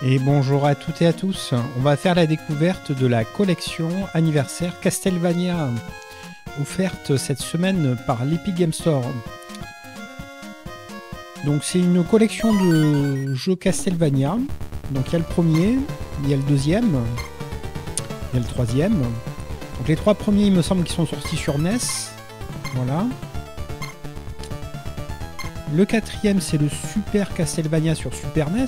Et bonjour à toutes et à tous. On va faire la découverte de la collection anniversaire Castlevania, offerte cette semaine par l'Epic Game Store. Donc c'est une collection de jeux Castlevania. Donc il y a le premier, il y a le deuxième, il y a le troisième. Donc les trois premiers, il me semble qu'ils sont sortis sur NES. Voilà. Le quatrième, c'est le Super Castlevania sur Super NES.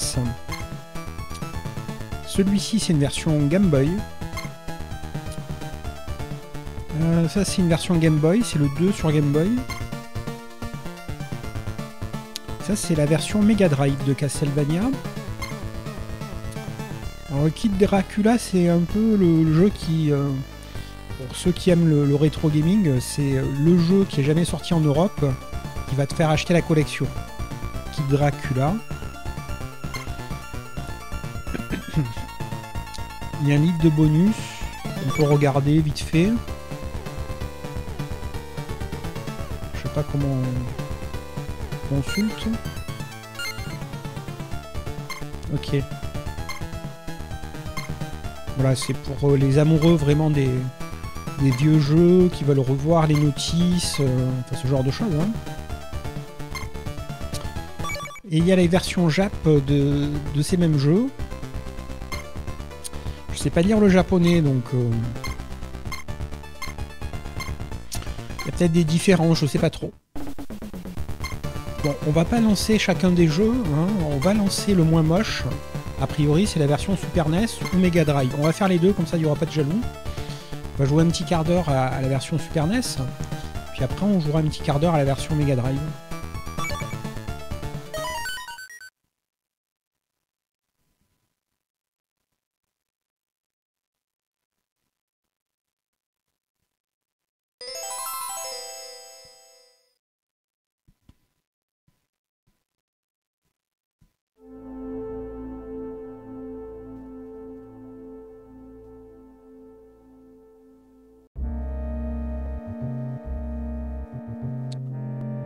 Celui-ci, c'est une version Game Boy. Ça, c'est une version Game Boy. C'est le 2 sur Game Boy. Ça, c'est la version Mega Drive de Castlevania. Alors, le Kid Dracula, c'est un peu le jeu qui... pour ceux qui aiment le rétro gaming, c'est le jeu qui est jamais sorti en Europe qui va te faire acheter la collection. Kid Dracula. Il y a un livre de bonus, on peut regarder vite fait. Je sais pas comment on consulte. Ok. Voilà, c'est pour les amoureux vraiment des vieux jeux qui veulent revoir les notices, enfin ce genre de choses. Hein. Et il y a les versions Jap de ces mêmes jeux. Je sais pas lire le japonais, donc il y a peut-être des différences, je sais pas trop. Bon, on va pas lancer chacun des jeux, hein. On va lancer le moins moche. A priori, c'est la version Super NES ou Mega Drive. On va faire les deux, comme ça il n'y aura pas de jaloux. On va jouer un petit quart d'heure à la version Super NES, puis après on jouera un petit quart d'heure à la version Mega Drive.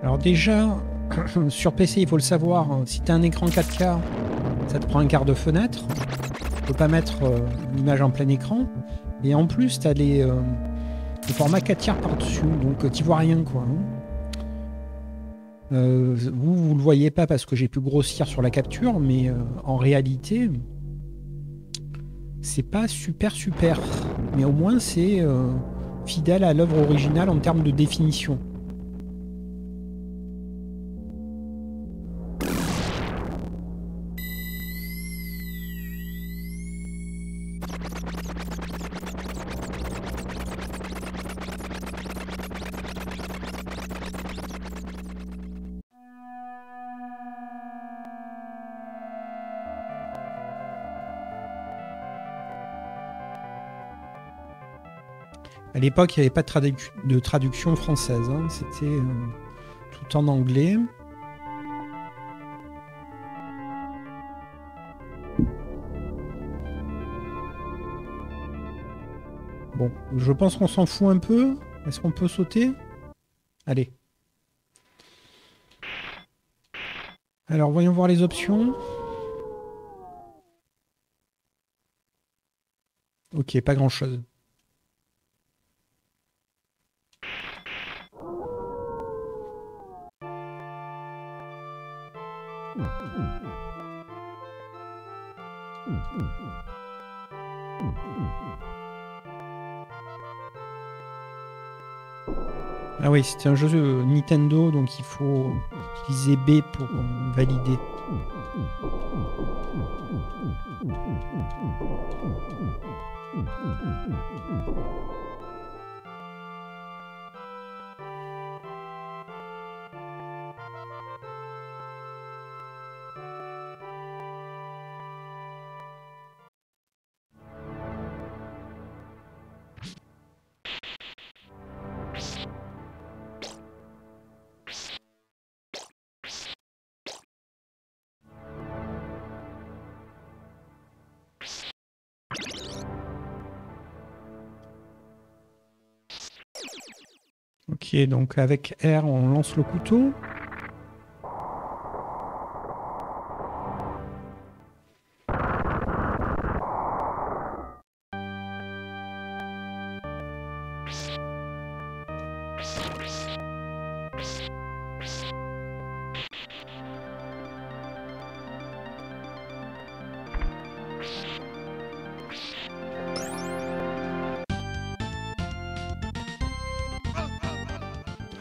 Alors déjà, sur PC, il faut le savoir, si tu as un écran 4K, ça te prend un quart de fenêtre. Tu peux pas mettre l'image en plein écran. Et en plus, tu as le format 4 tiers par-dessus, donc tu vois rien, quoi. Vous le voyez pas parce que j'ai pu grossir sur la capture, mais en réalité, c'est pas super. Mais au moins, c'est fidèle à l'œuvre originale en termes de définition. À l'époque, il n'y avait pas de traduction française. Hein. C'était tout en anglais. Bon, je pense qu'on s'en fout un peu. Est-ce qu'on peut sauter? Allez. Alors, voyons voir les options. Ok, pas grand-chose. Ah oui, c'était un jeu Nintendo, donc il faut utiliser B pour valider. Ok, donc avec R, on lance le couteau.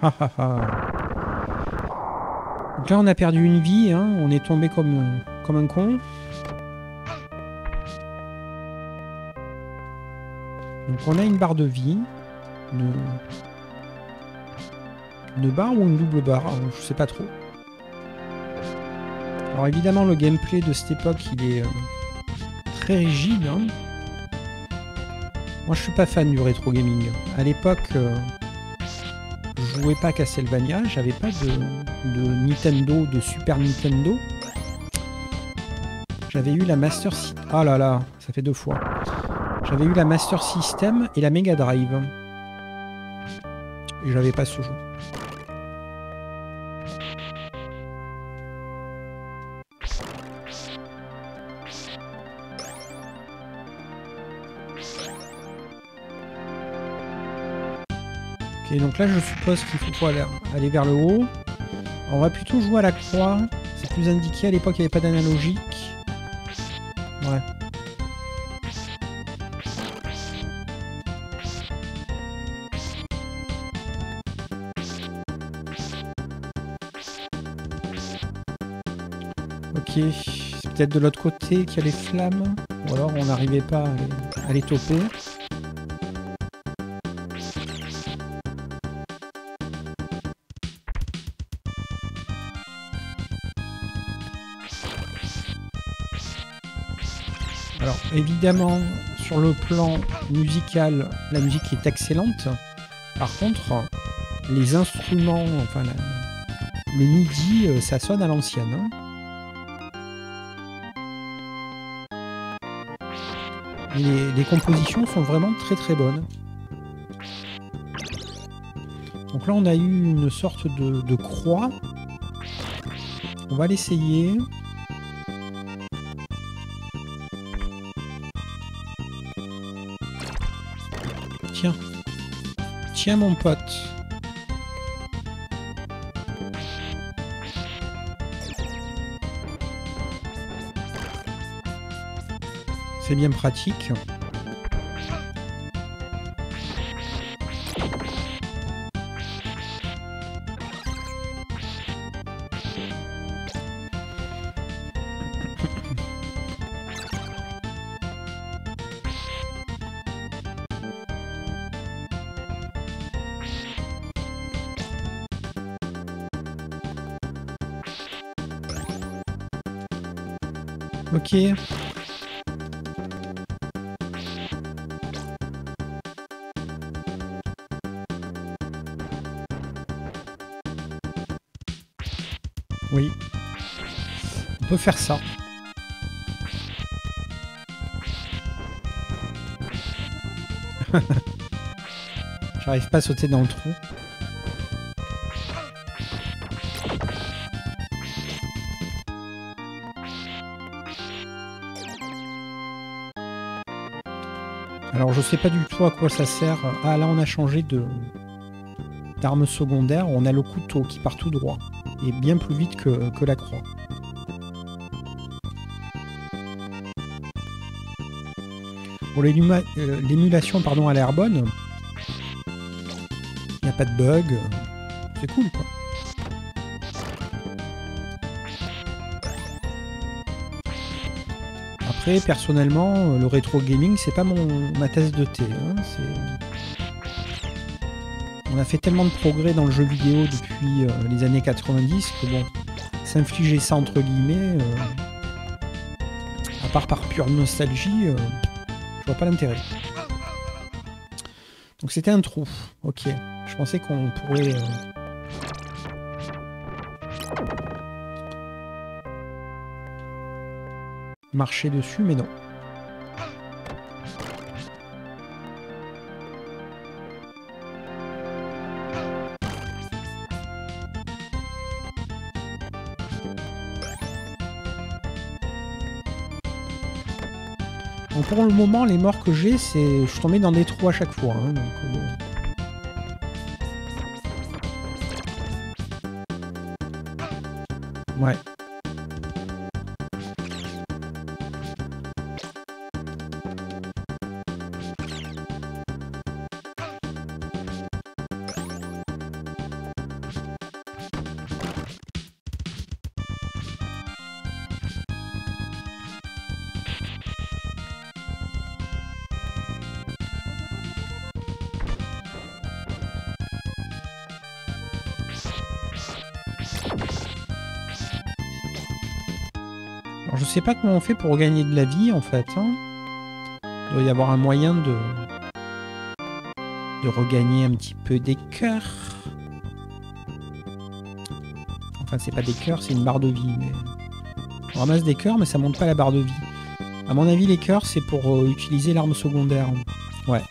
Ah ah ah. Donc là, on a perdu une vie, hein. On est tombé comme un con. Donc on a une barre de vie. Une barre ou une double barre, je sais pas trop. Alors évidemment, le gameplay de cette époque, il est très rigide, hein. Moi, je suis pas fan du rétro gaming. À l'époque, je jouais pas à Castlevania, j'avais pas de Nintendo, de Super Nintendo. J'avais eu la Master System. Ah là là, ça fait 2 fois. J'avais eu la Master System et la Mega Drive. Et j'avais pas ce jeu. Ok, donc là je suppose qu'il faut aller vers le haut. On va plutôt jouer à la croix. C'est plus indiqué, à l'époque il n'y avait pas d'analogique. Ouais. Ok, c'est peut-être de l'autre côté qu'il y a les flammes. Ou alors on n'arrivait pas à les toper. Alors évidemment, sur le plan musical, la musique est excellente. Par contre, les instruments, enfin le MIDI, ça sonne à l'ancienne, hein. Les compositions sont vraiment très très bonnes. Donc là on a eu une sorte de croix. On va l'essayer. Tiens. Tiens mon pote. C'est bien pratique. Ok. Oui. On peut faire ça. J'arrive pas à sauter dans le trou. Alors je sais pas du tout à quoi ça sert. Ah là on a changé d'arme secondaire. On a le couteau qui part tout droit. Et bien plus vite que la croix. Pour l'émulation pardon, a l'air bonne. Il n'y a pas de bug. C'est cool quoi. Après, personnellement, le rétro gaming, c'est pas ma tasse de thé. Hein. On a fait tellement de progrès dans le jeu vidéo depuis les années 90 que bon, s'infliger ça entre guillemets, à part par pure nostalgie, je vois pas l'intérêt. Donc c'était un trou. Ok. Je pensais qu'on pourrait... marcher dessus, mais non. Bon, pour le moment, les morts que j'ai, c'est... Je suis tombé dans des trous à chaque fois. Hein, donc, bon. Ouais. Alors, je sais pas comment on fait pour gagner de la vie en fait. Hein. Il doit y avoir un moyen de regagner un petit peu des cœurs. Enfin, c'est pas des cœurs, c'est une barre de vie. Mais... On ramasse des cœurs, mais ça monte pas la barre de vie. À mon avis, les cœurs, c'est pour utiliser l'arme secondaire. Ouais.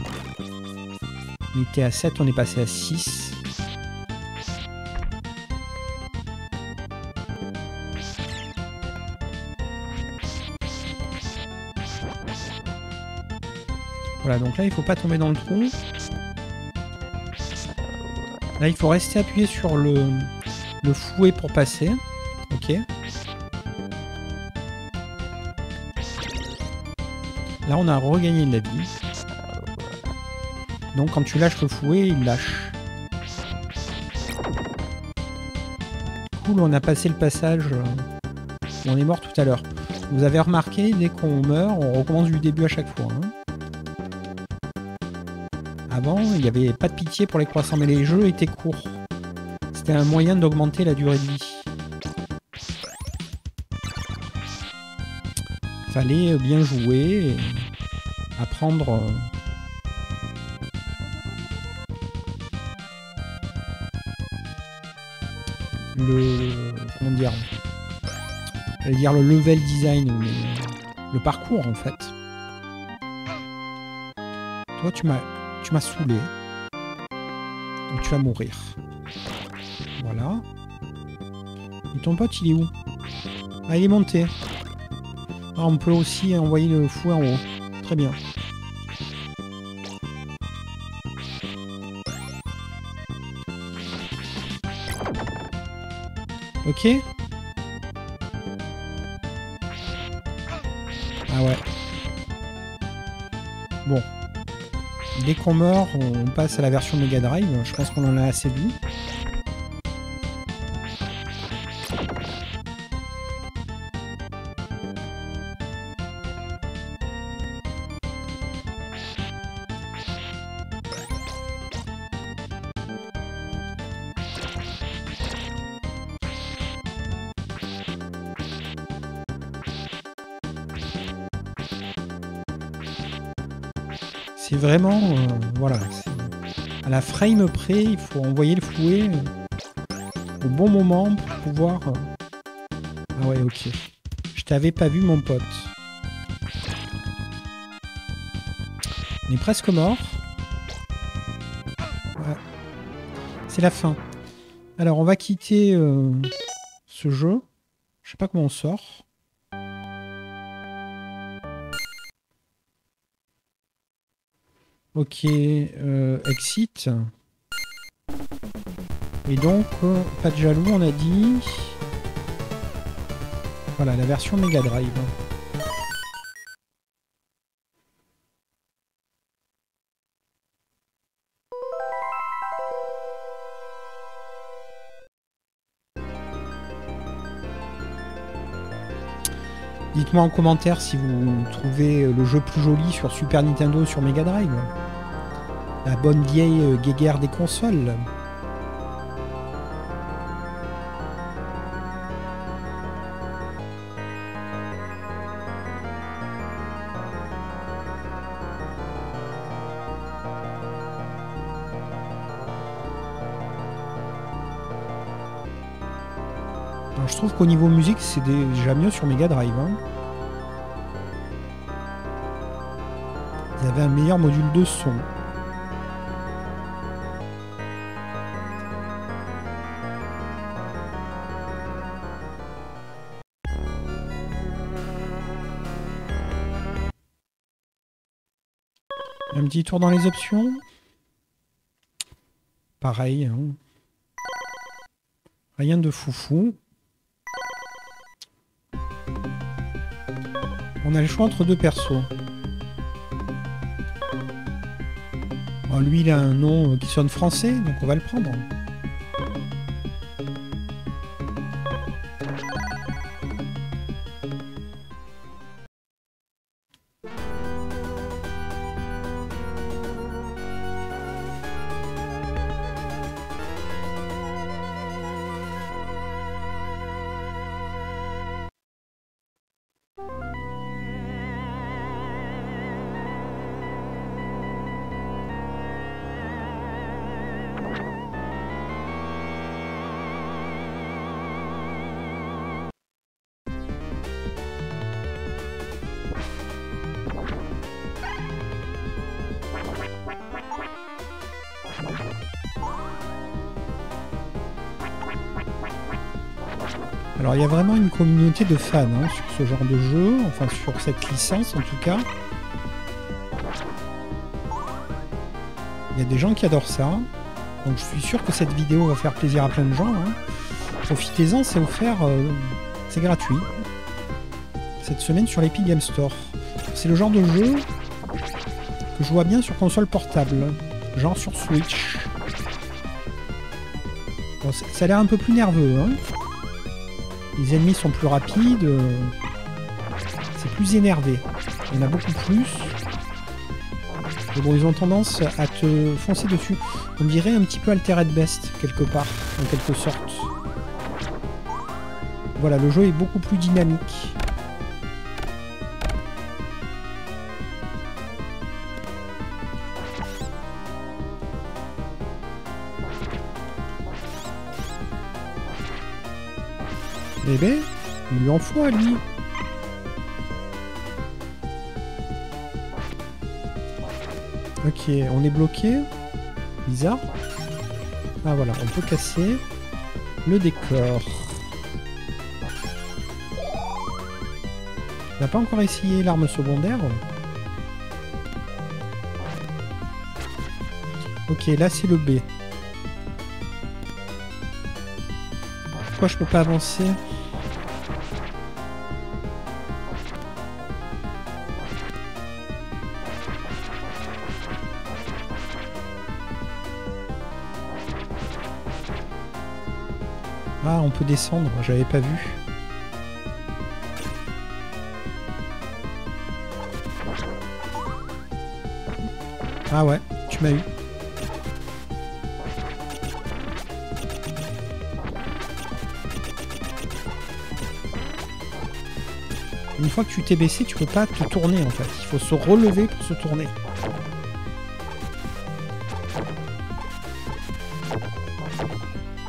On était à 7, on est passé à 6. Voilà, donc là, il faut pas tomber dans le trou. Là, il faut rester appuyé sur le fouet pour passer. Ok. Là, on a regagné de la vie. Donc, quand tu lâches le fouet, il lâche. Cool, on a passé le passage où on est mort tout à l'heure. Vous avez remarqué, dès qu'on meurt, on recommence du début à chaque fois. Hein. Avant, il n'y avait pas de pitié pour les croissants, mais les jeux étaient courts. C'était un moyen d'augmenter la durée de vie. Fallait bien jouer et apprendre comment dire, j'allais dire le level design, mais le parcours en fait. Toi, tu m'as saoulé. Donc tu vas mourir. Voilà. Et ton pote, il est où? Ah, il est monté. Ah, on peut aussi envoyer le fouet en haut. Très bien. Ok. Ah ouais. Bon. Dès qu'on meurt, on passe à la version Mega Drive. Je pense qu'on en a assez vu. C'est vraiment... voilà. À la frame près, il faut envoyer le fouet au bon moment pour pouvoir... Ah ouais, ok. Je t'avais pas vu, mon pote. On est presque mort. Ouais. C'est la fin. Alors, on va quitter ce jeu. Je sais pas comment on sort. Ok, exit. Et donc, pas de jaloux, on a dit. Voilà, la version Mega Drive. Dites-moi en commentaire si vous trouvez le jeu plus joli sur Super Nintendo ou sur Mega Drive. La bonne vieille guéguerre des consoles. Alors, je trouve qu'au niveau musique, c'est déjà mieux sur Mega Drive. Hein. Vous avez un meilleur module de son. Un petit tour dans les options. Pareil. Hein. Rien de foufou. On a le choix entre deux persos. Oh, lui, il a un nom qui sonne français, donc on va le prendre. Alors il y a vraiment une communauté de fans hein, sur ce genre de jeu, enfin sur cette licence en tout cas. Il y a des gens qui adorent ça. Donc je suis sûr que cette vidéo va faire plaisir à plein de gens. Hein. Profitez-en, c'est offert, c'est gratuit. Cette semaine sur l'Epic Game Store. C'est le genre de jeu que je vois bien sur console portable, genre sur Switch. Bon, ça a l'air un peu plus nerveux. Hein. Les ennemis sont plus rapides. C'est plus énervé. Il y en a beaucoup plus. Mais bon, ils ont tendance à te foncer dessus. On dirait un petit peu Altered Beast, quelque part, en quelque sorte. Voilà, le jeu est beaucoup plus dynamique. Eh ben, il lui en faut à lui. Ok, on est bloqué. Bizarre. Ah voilà, on peut casser le décor. On n'a pas encore essayé l'arme secondaire. Ok, là c'est le B. Pourquoi je peux pas avancer ? Ah, on peut descendre, j'avais pas vu. Ah ouais, tu m'as eu. Une fois que tu t'es baissé, tu peux pas te tourner en fait. Il faut se relever pour se tourner.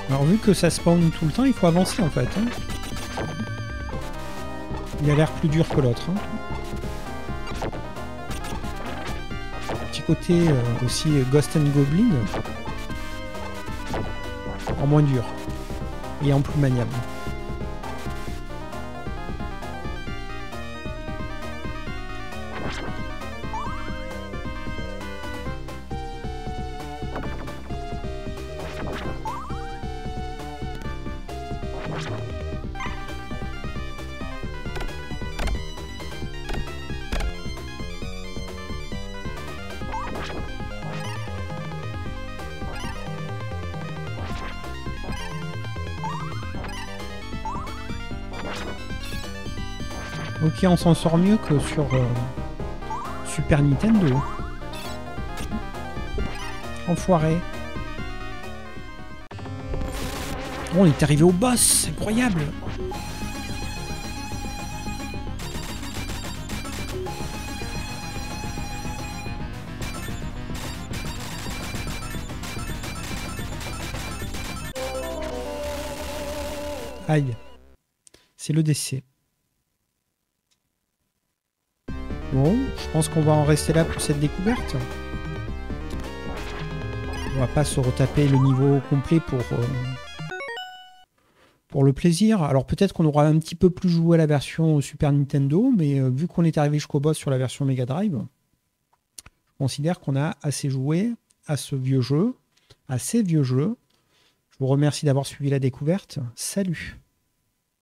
Alors vu que ça spawn tout le temps, il faut avancer en fait. Hein. Il a l'air plus dur que l'autre. Hein. Petit côté aussi Ghost and Goblin. En moins dur. Et en plus maniable. Ok, on s'en sort mieux que sur Super Nintendo. Enfoiré. Oh, on est arrivé au boss, c'est incroyable. Aïe. C'est le décès. Bon, je pense qu'on va en rester là pour cette découverte. On va pas se retaper le niveau complet pour le plaisir. Alors peut-être qu'on aura un petit peu plus joué à la version Super Nintendo, mais vu qu'on est arrivé jusqu'au boss sur la version Mega Drive, je considère qu'on a assez joué à ce vieux jeu, à ces vieux jeux. Je vous remercie d'avoir suivi la découverte. Salut!